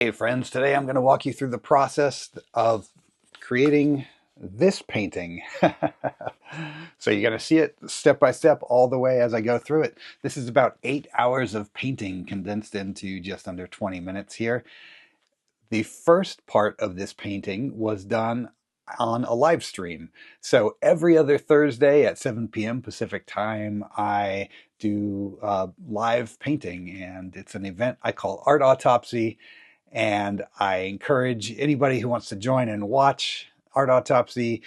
Hey friends, today I'm going to walk you through the process of creating this painting. So you're going to see it step by step all the way as I go through it. This is about 8 hours of painting condensed into just under 20 minutes here. The first part of this painting was done on a live stream. So every other Thursday at 7 p.m. Pacific time, I do live painting, and it's an event I call Art Autopsy. And I encourage anybody who wants to join and watch Art Autopsy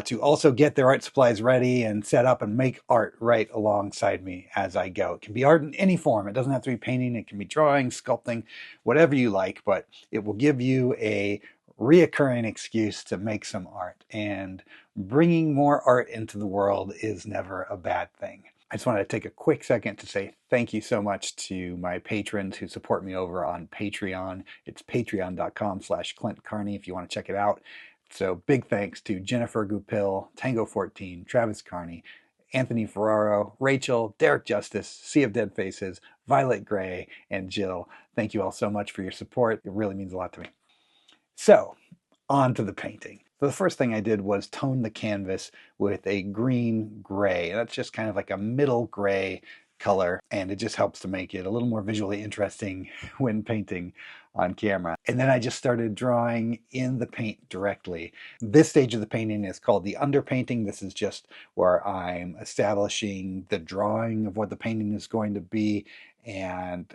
to also get their art supplies ready and set up and make art right alongside me as I go. It can be art in any form. It doesn't have to be painting. It can be drawing, sculpting, whatever you like, but it will give you a reoccurring excuse to make some art. And bringing more art into the world is never a bad thing. I just wanted to take a quick second to say thank you so much to my patrons who support me over on Patreon. It's patreon.com/Clint Carney if you want to check it out. So big thanks to Jennifer Goupil, Tango14, Travis Carney, Anthony Ferraro, Rachel, Derek Justice, Sea of Dead Faces, Violet Gray, and Jill. Thank you all so much for your support. It really means a lot to me. So, on to the painting. The first thing I did was tone the canvas with a green gray. That's just kind of like a middle gray color, and it just helps to make it a little more visually interesting when painting on camera. And then I just started drawing in the paint directly. This stage of the painting is called the underpainting. This is just where I'm establishing the drawing of what the painting is going to be and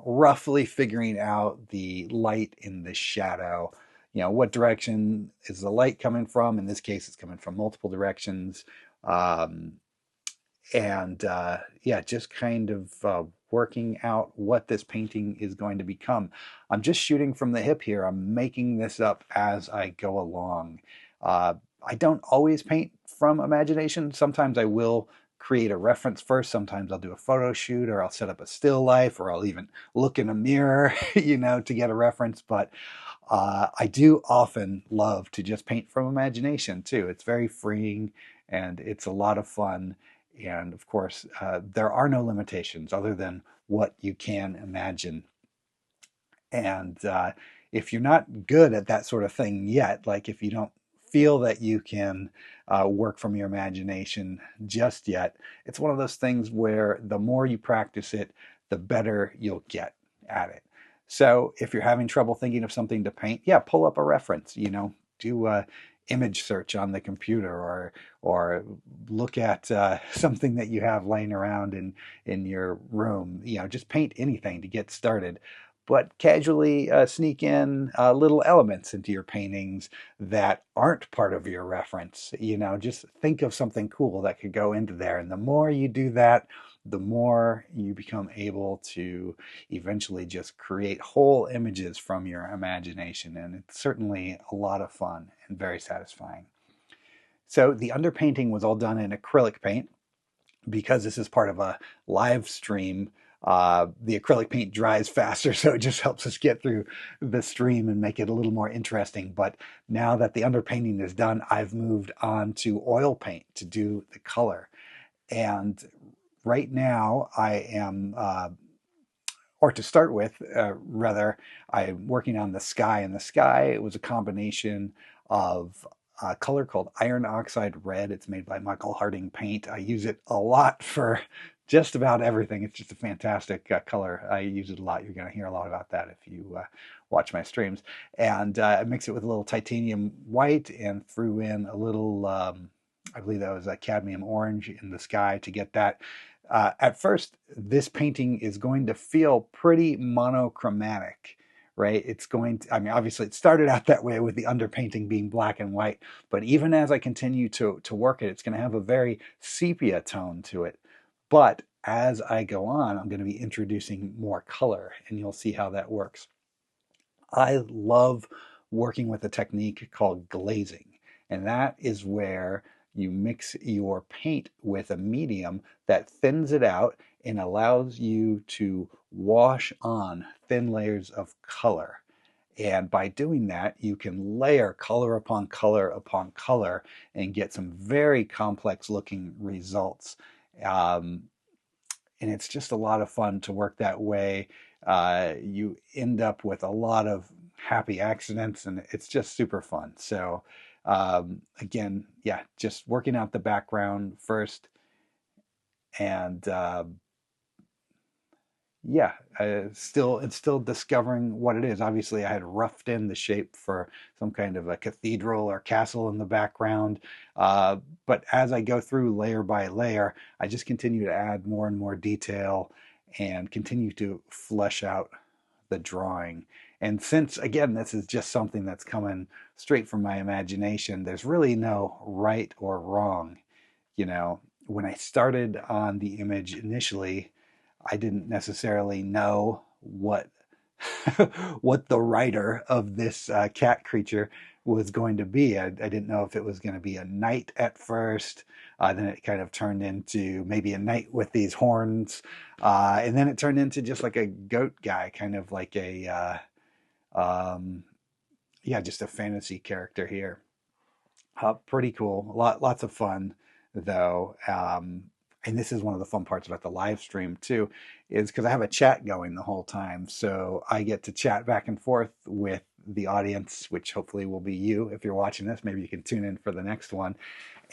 roughly figuring out the light in the shadow. You know, what direction is the light coming from? In this case, it's coming from multiple directions. Um, yeah, just kind of working out what this painting is going to become. I'm just shooting from the hip here. I'm making this up as I go along. I don't always paint from imagination. Sometimes I will create a reference first. Sometimes I'll do a photo shoot, or I'll set up a still life, or I'll even look in a mirror, you know, to get a reference. But I do often love to just paint from imagination too. It's very freeing and it's a lot of fun. And of course, there are no limitations other than what you can imagine. And if you're not good at that sort of thing yet, like if you don't feel that you can work from your imagination just yet, it's one of those things where the more you practice it, the better you'll get at it. So if you're having trouble thinking of something to paint, yeah, pull up a reference, you know, do a image search on the computer, or look at something that you have laying around in your room. You know, just paint anything to get started, but casually sneak in little elements into your paintings that aren't part of your reference. You know, just think of something cool that could go into there. And the more you do that, the more you become able to eventually just create whole images from your imagination. And it's certainly a lot of fun and very satisfying. So the underpainting was all done in acrylic paint. Because this is part of a live stream, the acrylic paint dries faster, so it just helps us get through the stream and make it a little more interesting. But now that the underpainting is done, I've moved on to oil paint to do the color. And right now I am, or to start with, rather, I'm working on the sky. And the sky, it was a combination of a color called iron oxide red. It's made by Michael Harding Paint. I use it a lot for just about everything. It's just a fantastic color. I use it a lot. You're going to hear a lot about that if you watch my streams. And I mix it with a little titanium white and threw in a little, I believe that was a cadmium orange in the sky to get that. At first, this painting is going to feel pretty monochromatic, right? It's going to, I mean, obviously it started out that way with the underpainting being black and white, but even as I continue to work it, it's going to have a very sepia tone to it. But as I go on, I'm going to be introducing more color, and you'll see how that works. I love working with a technique called glazing, and that is where you mix your paint with a medium that thins it out and allows you to wash on thin layers of color. And by doing that, you can layer color upon color upon color and get some very complex looking results. Um, and it's just a lot of fun to work that way. you end up with a lot of happy accidents, and it's just super fun. So again, yeah, just working out the background first, and yeah, still it's still discovering what it is. Obviously, I had roughed in the shape for some kind of a cathedral or castle in the background, uh, but as I go through layer by layer, I just continue to add more and more detail and continue to flesh out the drawing. And since again, this is just something that's coming straight from my imagination, there's really no right or wrong. You know, when I started on the image initially, I didn't necessarily know what what the writer of this cat creature was going to be. I didn't know if it was going to be a knight at first. Then it kind of turned into maybe a knight with these horns. And then it turned into just like a goat guy, kind of like um, yeah, just a fantasy character here. Pretty cool. Lots of fun though. And this is one of the fun parts about the live stream too, is because I have a chat going the whole time. So I get to chat back and forth with the audience, which hopefully will be you if you're watching this. Maybe you can tune in for the next one.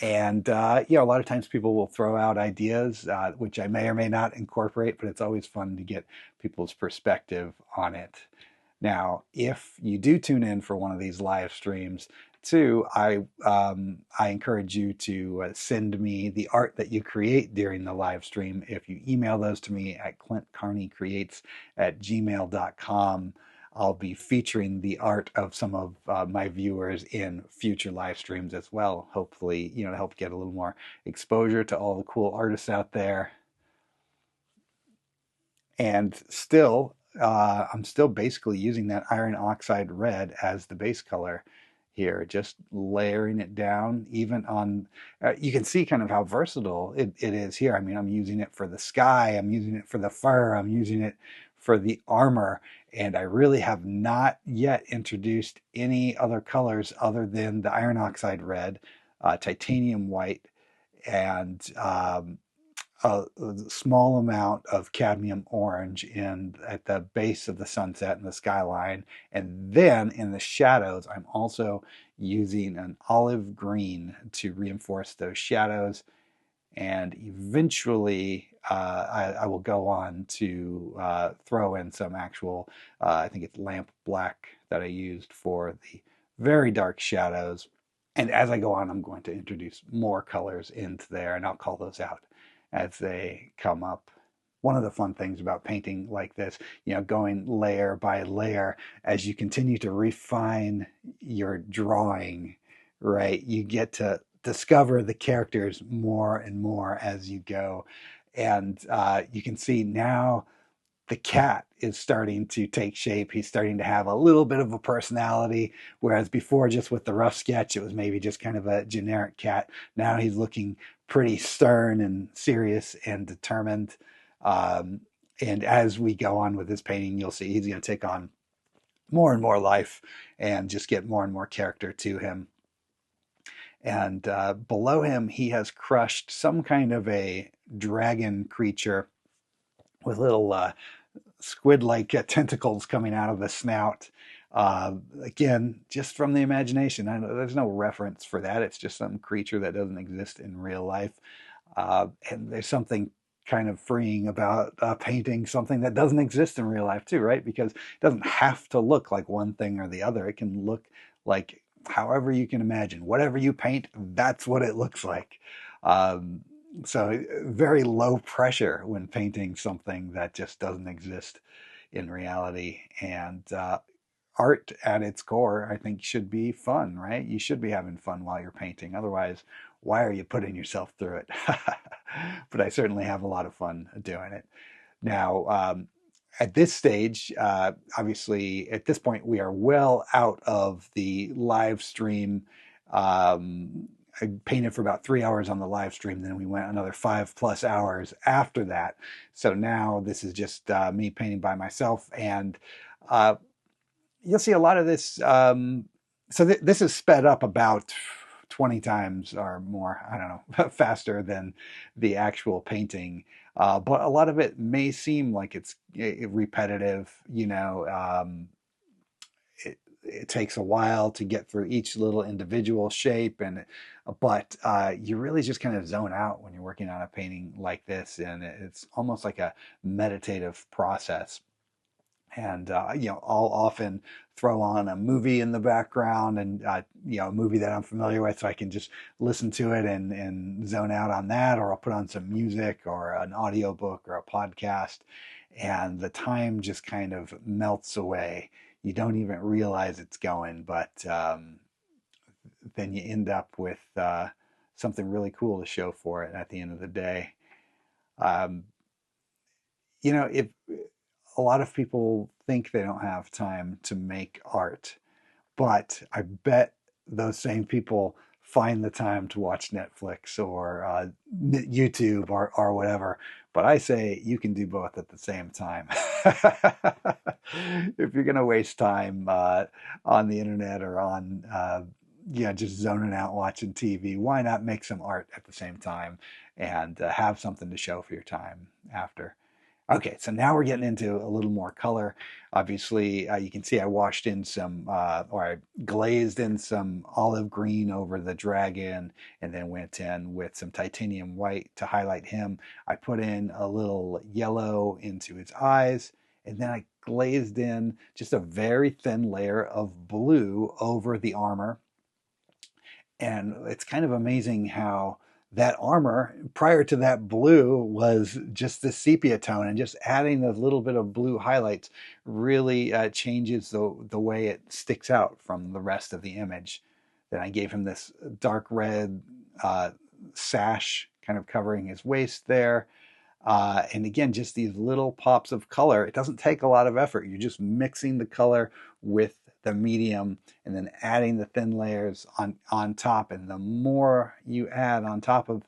And a lot of times people will throw out ideas, which I may or may not incorporate, but it's always fun to get people's perspective on it. Now, if you do tune in for one of these live streams, too, I encourage you to send me the art that you create during the live stream. If you email those to me at clintcarneycreates@gmail.com, I'll be featuring the art of some of my viewers in future live streams as well. Hopefully, to help get a little more exposure to all the cool artists out there. And still, I'm still basically using that iron oxide red as the base color here, just layering it down even on, you can see kind of how versatile it is here. I mean, I'm using it for the sky, I'm using it for the fur, I'm using it for the armor, and I really have not yet introduced any other colors other than the iron oxide red, titanium white, and a small amount of cadmium orange in at the base of the sunset and the skyline. And then in the shadows, I'm also using an olive green to reinforce those shadows. And eventually, I will go on to throw in some actual, I think it's lamp black that I used for the very dark shadows. And as I go on, I'm going to introduce more colors into there, and I'll call those out as they come up. One of the fun things about painting like this, going layer by layer, as you continue to refine your drawing, right, you get to discover the characters more and more as you go. And you can see now the cat is starting to take shape. He's starting to have a little bit of a personality, whereas before, just with the rough sketch, it was maybe just kind of a generic cat. Now he's looking pretty stern and serious and determined. Um, and as we go on with this painting, you'll see he's going to take on more and more life and just get more and more character to him. And below him, he has crushed some kind of a dragon creature with little squid-like tentacles coming out of the snout. Again, just from the imagination. I know there's no reference for that. It's just some creature that doesn't exist in real life. And there's something kind of freeing about painting something that doesn't exist in real life too, right? Because it doesn't have to look like one thing or the other. It can look like however you can imagine. Whatever you paint, that's what it looks like. Um, so very low pressure when painting something that just doesn't exist in reality. And art at its core, I think, should be fun, right? You should be having fun while you're painting. Otherwise, why are you putting yourself through it? But I certainly have a lot of fun doing it. Now, at this stage, obviously, at this point, we are well out of the live stream. I painted for about 3 hours on the live stream, then we went another 5+ hours after that. So now this is just me painting by myself, and uh, you'll see a lot of this. So this is sped up about 20 times or more, I don't know, faster than the actual painting. But a lot of it may seem like it's repetitive, it takes a while to get through each little individual shape, but you really just kind of zone out when you're working on a painting like this, and it's almost like a meditative process. And I'll often throw on a movie in the background, and a movie that I'm familiar with, so I can just listen to it and zone out on that, or I'll put on some music or an audiobook or a podcast, and the time just kind of melts away. You don't even realize it's going, but then you end up with something really cool to show for it at the end of the day. Um, if a lot of people think they don't have time to make art, but I bet those same people find the time to watch Netflix or YouTube or whatever. But I say you can do both at the same time. If you're going to waste time on the internet or on just zoning out watching TV, why not make some art at the same time and have something to show for your time after? Okay, so now we're getting into a little more color. Obviously, you can see I washed in or I glazed in some olive green over the dragon, and then went in with some titanium white to highlight him. I put in a little yellow into his eyes, and then I glazed in just a very thin layer of blue over the armor. And it's kind of amazing how that armor prior to that blue was just the sepia tone, and just adding a little bit of blue highlights really changes the way it sticks out from the rest of the image. Then I gave him this dark red sash kind of covering his waist there. And again, just these little pops of color. It doesn't take a lot of effort. You're just mixing the color with the medium and then adding the thin layers on top. And the more you add on top of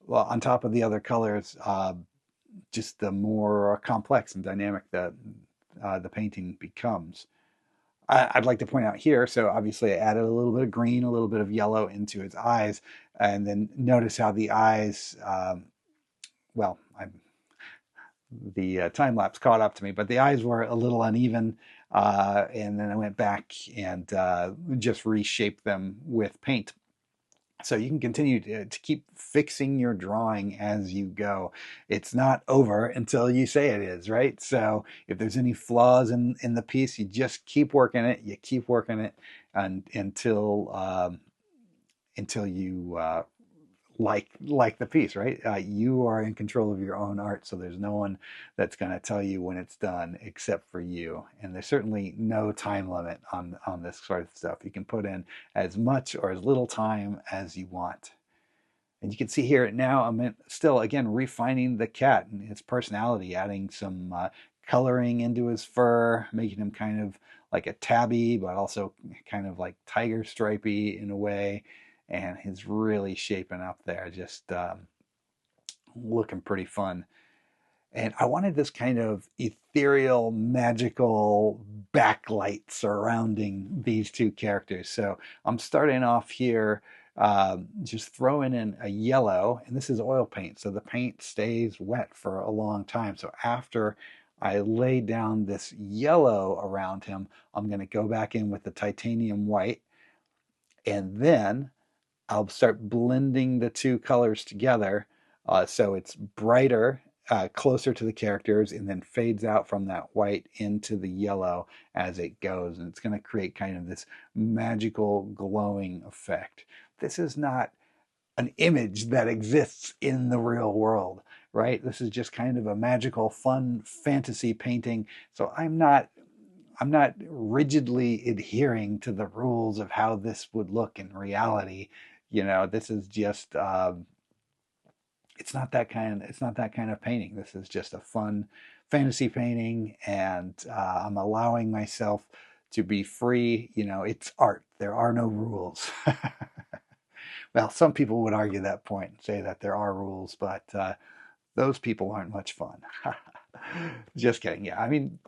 the other colors, just the more complex and dynamic the painting becomes. I'd like to point out here, so obviously I added a little bit of green, a little bit of yellow into his eyes, and then notice how the eyes, well, the time lapse caught up to me, but the eyes were a little uneven, and then I went back and just reshaped them with paint. So you can continue to keep fixing your drawing as you go. It's not over until you say it is, right? So if there's any flaws in the piece, you just keep working it. You keep working it until you like the piece, right? You are in control of your own art, so there's no one that's going to tell you when it's done except for you. And there's certainly no time limit on this sort of stuff. You can put in as much or as little time as you want. And you can see here now I'm still, again, refining the cat and his personality, adding some coloring into his fur, making him kind of like a tabby, but also kind of like tiger stripy in a way. And he's really shaping up there, just looking pretty fun. And I wanted this kind of ethereal, magical backlight surrounding these two characters. So I'm starting off here just throwing in a yellow, and this is oil paint, so the paint stays wet for a long time. So after I lay down this yellow around him, I'm going to go back in with the titanium white, and then I'll start blending the two colors together, so it's brighter, closer to the characters, and then fades out from that white into the yellow as it goes. And it's going to create kind of this magical glowing effect. This is not an image that exists in the real world, right? This is just kind of a magical, fun fantasy painting. So I'm not rigidly adhering to the rules of how this would look in reality. This is just it's not that kind of painting. This is just a fun fantasy painting, and I'm allowing myself to be free. It's art. There are no rules. Well, some people would argue that point and say that there are rules, but those people aren't much fun. Just kidding. Yeah, I mean,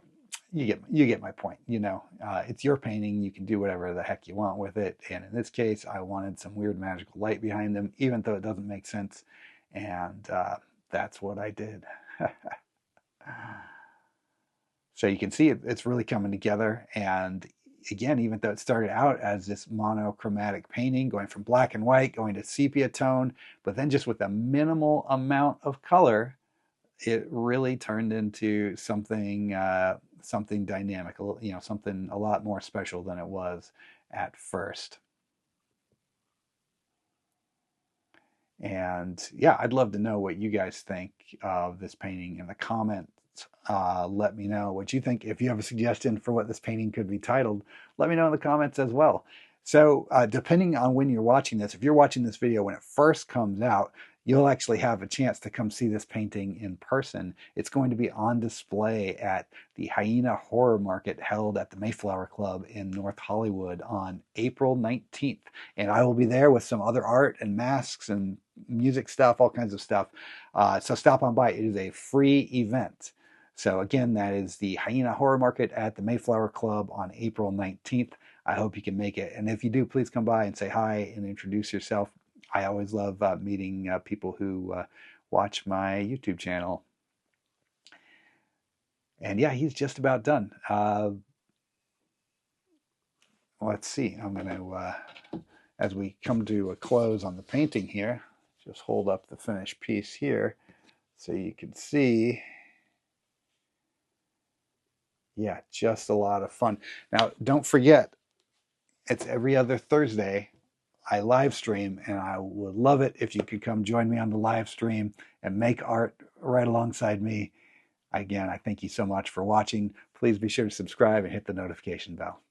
you get my point. It's your painting. You can do whatever the heck you want with it. And in this case, I wanted some weird magical light behind them, even though it doesn't make sense. And that's what I did. So you can see it's really coming together. And again, even though it started out as this monochromatic painting, going from black and white, going to sepia tone, but then just with a minimal amount of color, it really turned into something dynamic, something a lot more special than it was at first. And yeah, I'd love to know what you guys think of this painting in the comments. Let me know what you think. If you have a suggestion for what this painting could be titled, let me know in the comments as well. So depending on when you're watching this, if you're watching this video when it first comes out, you'll actually have a chance to come see this painting in person. It's going to be on display at the Hyena Horror Market held at the Mayflower Club in North Hollywood on April 19th. And I will be there with some other art and masks and music stuff, all kinds of stuff. So stop on by. It is a free event. So again, that is the Hyena Horror Market at the Mayflower Club on April 19th. I hope you can make it. And if you do, please come by and say hi and introduce yourself. I always love meeting people who watch my YouTube channel. And yeah, he's just about done. Let's see. I'm going to, as we come to a close on the painting here, just hold up the finished piece here so you can see. Yeah, just a lot of fun. Now, don't forget, it's every other Thursday. I live stream, and I would love it if you could come join me on the live stream and make art right alongside me. Again, I thank you so much for watching. Please be sure to subscribe and hit the notification bell.